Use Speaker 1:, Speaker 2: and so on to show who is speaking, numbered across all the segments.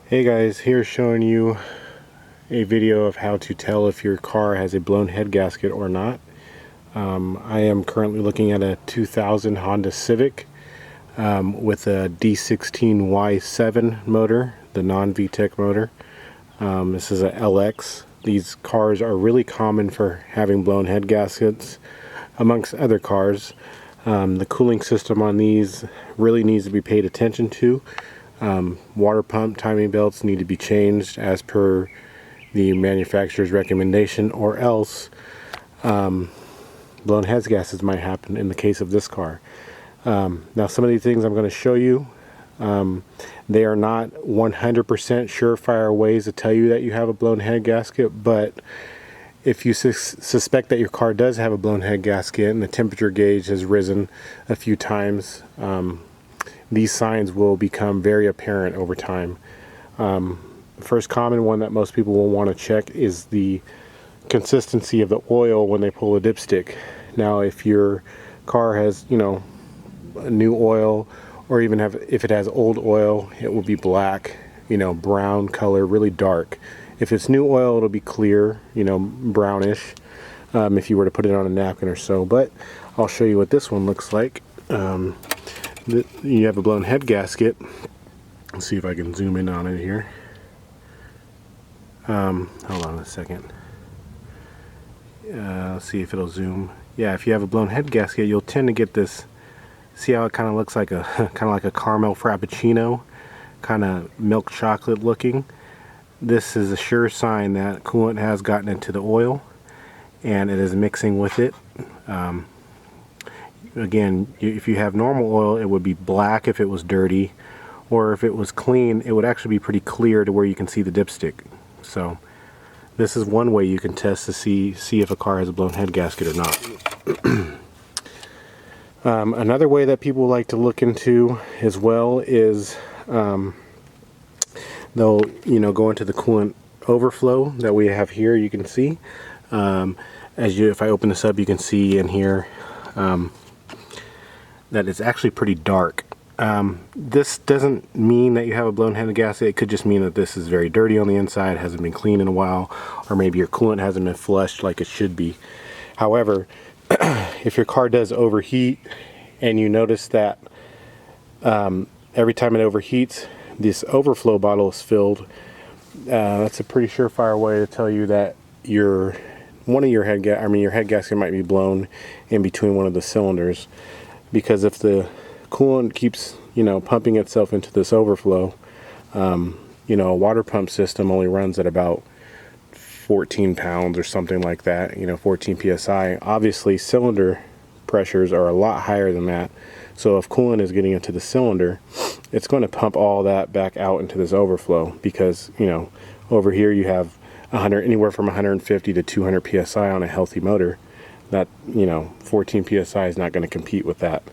Speaker 1: Hey guys, here showing you a video of how to tell if your car has a blown head gasket or not. I am currently looking at a 2000 Honda Civic with a D16Y7 motor, the non-VTEC motor. This is a LX. These cars are really common for having blown head gaskets amongst other cars. The cooling system on these really needs to be paid attention to. Water pump timing belts need to be changed as per the manufacturer's recommendation, or else blown head gaskets might happen in the case of this car. Now some of these things I'm going to show you, they are not 100% surefire ways to tell you that you have a blown head gasket, but if you suspect that your car does have a blown head gasket and the temperature gauge has risen a few times, these signs will become very apparent over time. The first common one that most people will want to check is the consistency of the oil when they pull a dipstick. Now, if your car has, new oil, or even if it has old oil, it will be black, brown color, really dark. If it's new oil, it'll be clear, brownish, if you were to put it on a napkin or so. But I'll show you what this one looks like. You have a blown head gasket. Let's see if I can zoom in on it here. Hold on a second. Let's see if it'll zoom. Yeah, if you have a blown head gasket, you'll tend to get this. See how it kind of looks like a caramel frappuccino, kind of milk chocolate looking. This is a sure sign that coolant has gotten into the oil and it is mixing with it. Again, if you have normal oil, it would be black if it was dirty, or if it was clean, it would actually be pretty clear to where you can see the dipstick. So this is one way you can test to see if a car has a blown head gasket or not. Another way that people like to look into as well is they'll go into the coolant overflow that we have here. You can see if I open this up, you can see in here that it's actually pretty dark. This doesn't mean that you have a blown head gasket. It could just mean that this is very dirty on the inside, hasn't been cleaned in a while, or maybe your coolant hasn't been flushed like it should be. However, if your car does overheat and you notice that every time it overheats, this overflow bottle is filled, that's a pretty surefire way to tell you that your head gasket might be blown in between one of the cylinders. Because if the coolant keeps pumping itself into this overflow, a water pump system only runs at about 14 pounds or something like that, 14 psi. Obviously cylinder pressures are a lot higher than that, so if coolant is getting into the cylinder, it's going to pump all that back out into this overflow, because over here you have anywhere from 150 to 200 psi on a healthy motor. That 14 psi is not going to compete with that.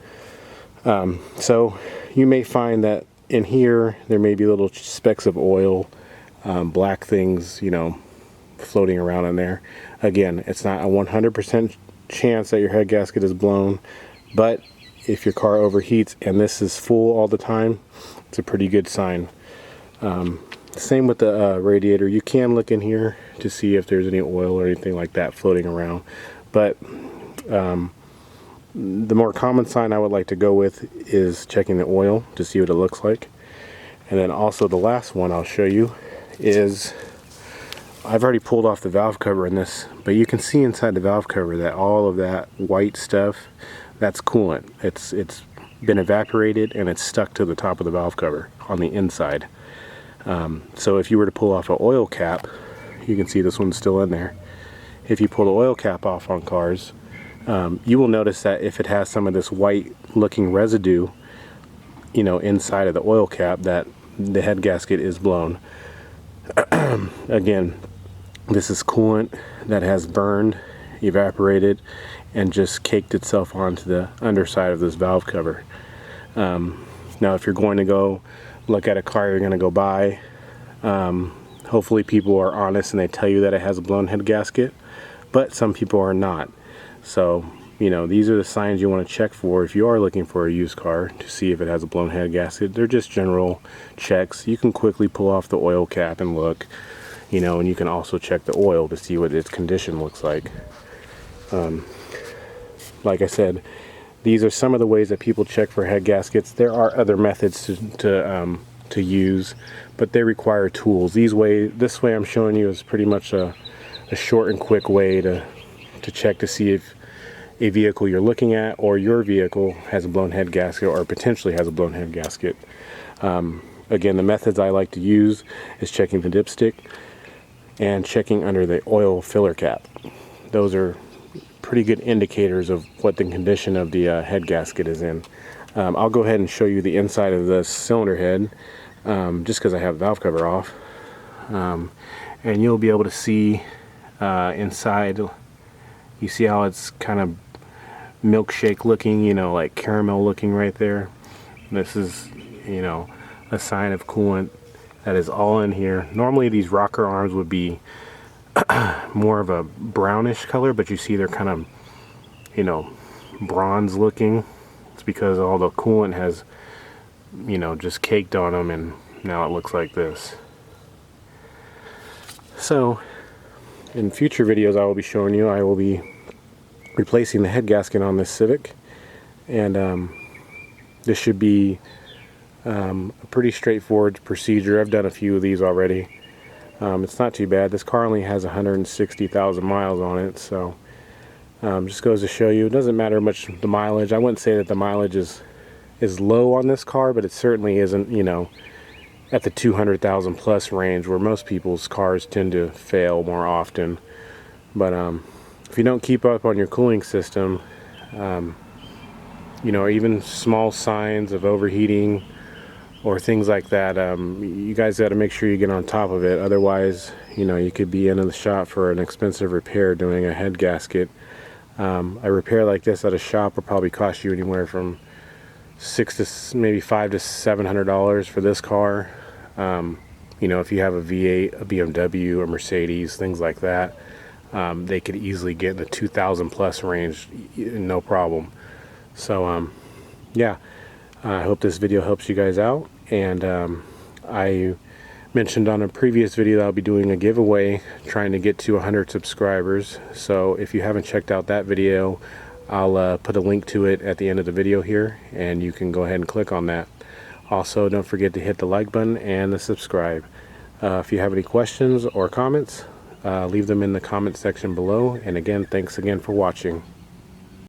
Speaker 1: So you may find that in here there may be little specks of oil, black things floating around in there. Again, it's not a 100% chance that your head gasket is blown, but if your car overheats and this is full all the time, it's a pretty good sign. Same with the radiator. You can look in here to see if there's any oil or anything like that floating around. But the more common sign I would like to go with is checking the oil to see what it looks like. And then also the last one I'll show you is, I've already pulled off the valve cover in this, but you can see inside the valve cover that all of that white stuff, that's coolant. It's been evaporated and it's stuck to the top of the valve cover on the inside. So if you were to pull off an oil cap, you can see this one's still in there. If you pull the oil cap off on cars, you will notice that if it has some of this white looking residue, inside of the oil cap, that the head gasket is blown. Again, this is coolant that has burned, evaporated, and just caked itself onto the underside of this valve cover. Now, if you're going to go look at a car you're going to go buy, hopefully people are honest and they tell you that it has a blown head gasket, but some people are not. So, you know, these are the signs you want to check for if you are looking for a used car to see if it has a blown head gasket. They're just general checks. You can quickly pull off the oil cap and look, you know, and you can also check the oil to see what its condition looks like. Like I said, these are some of the ways that people check for head gaskets. There are other methods to use, but they require tools. This way I'm showing you is pretty much a short and quick way to check to see if a vehicle you're looking at or your vehicle has a blown head gasket or potentially has a blown head gasket. Again, the methods I like to use is checking the dipstick and checking under the oil filler cap. Those are pretty good indicators of what the condition of the head gasket is in. I'll go ahead and show you the inside of the cylinder head, just because I have the valve cover off, and you'll be able to see inside. You see how it's kind of milkshake looking, you know, like caramel looking right there. This is, you know, a sign of coolant that is all in here. Normally these rocker arms would be more of a brownish color, but you see they're kind of, you know, bronze looking. It's because all the coolant has, you know, just caked on them, and now it looks like this. So in future videos I will be showing you, I will be replacing the head gasket on this Civic, and this should be a pretty straightforward procedure. I've done a few of these already. It's not too bad. This car only has 160,000 miles on it, so just goes to show you, it doesn't matter much the mileage. I wouldn't say that the mileage is low on this car, but it certainly isn't, you know, at the 200,000 plus range where most people's cars tend to fail more often. But if you don't keep up on your cooling system, you know, or even small signs of overheating or things like that, you guys got to make sure you get on top of it. Otherwise, you know, you could be into the shop for an expensive repair doing a head gasket. A repair like this at a shop will probably cost you anywhere from $600 to maybe $500 to $700 for this car. You know, if you have a V8, a BMW, a Mercedes, things like that, they could easily get in the 2,000 plus range, no problem. So yeah, I hope this video helps you guys out. And I mentioned on a previous video that I'll be doing a giveaway trying to get to 100 subscribers. So if you haven't checked out that video, I'll put a link to it at the end of the video here, and you can go ahead and click on that. Also, don't forget to hit the like button and the subscribe. If you have any questions or comments, leave them in the comment section below. And again, thanks again for watching.